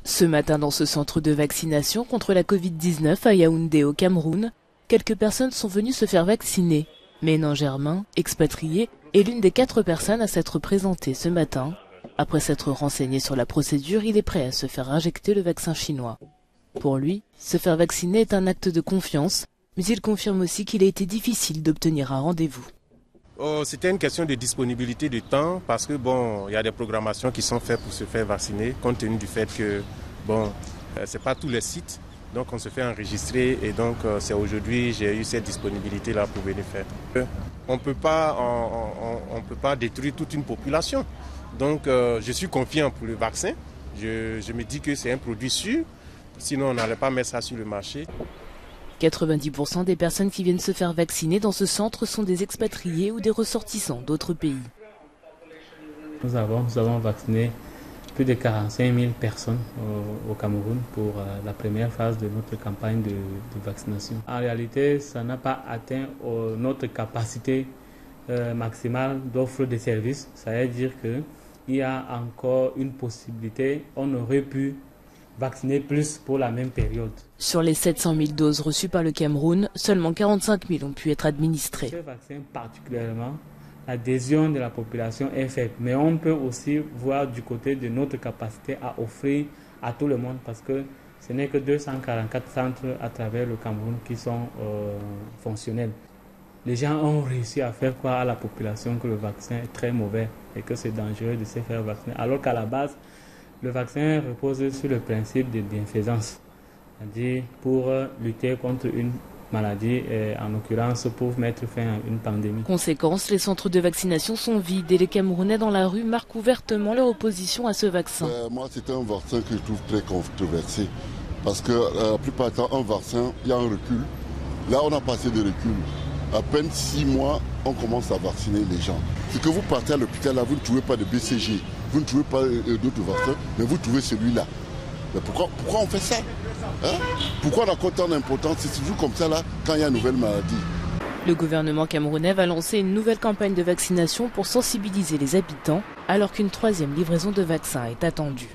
Ce matin, dans ce centre de vaccination contre la Covid-19 à Yaoundé au Cameroun, quelques personnes sont venues se faire vacciner. Ménan Germain, expatrié, est l'une des 4 personnes à s'être présentée ce matin. Après s'être renseigné sur la procédure, il est prêt à se faire injecter le vaccin chinois. Pour lui, se faire vacciner est un acte de confiance, mais il confirme aussi qu'il a été difficile d'obtenir un rendez-vous. C'était une question de disponibilité de temps parce que il y a des programmations qui sont faites pour se faire vacciner compte tenu du fait que c'est pas tous les sites, donc on se fait enregistrer et donc c'est aujourd'hui j'ai eu cette disponibilité là pour venir faire. On peut pas détruire toute une population, donc je suis confiant pour le vaccin. Je me dis que c'est un produit sûr, sinon on n'allait pas mettre ça sur le marché. 90% des personnes qui viennent se faire vacciner dans ce centre sont des expatriés ou des ressortissants d'autres pays. Nous avons vacciné plus de 45 000 personnes au Cameroun pour la première phase de notre campagne de vaccination. En réalité, ça n'a pas atteint notre capacité maximale d'offre de services. Ça veut dire qu'il y a encore une possibilité, on aurait pu vacciner plus pour la même période. Sur les 700 000 doses reçues par le Cameroun, seulement 45 000 ont pu être administrées. Ce vaccin particulièrement, l'adhésion de la population est faible. Mais on peut aussi voir du côté de notre capacité à offrir à tout le monde parce que ce n'est que 244 centres à travers le Cameroun qui sont fonctionnels. Les gens ont réussi à faire croire à la population que le vaccin est très mauvais et que c'est dangereux de se faire vacciner. Alors qu'à la base, le vaccin repose sur le principe de bienfaisance, c'est-à-dire pour lutter contre une maladie et en l'occurrence pour mettre fin à une pandémie. Conséquence, les centres de vaccination sont vides et les Camerounais dans la rue marquent ouvertement leur opposition à ce vaccin. Moi, c'est un vaccin que je trouve très controversé parce que la plupart du temps, un vaccin, il y a un recul. Là, on a passé de recul. À peine 6 mois, on commence à vacciner les gens. C'est que vous partez à l'hôpital, là, vous ne trouvez pas de BCG, vous ne trouvez pas d'autres vaccins, mais vous trouvez celui-là. Mais pourquoi on fait ça, hein? Pourquoi on accorde tant d'importance? C'est toujours comme ça là, quand il y a une nouvelle maladie. Le gouvernement camerounais va lancer une nouvelle campagne de vaccination pour sensibiliser les habitants, alors qu'une 3e livraison de vaccins est attendue.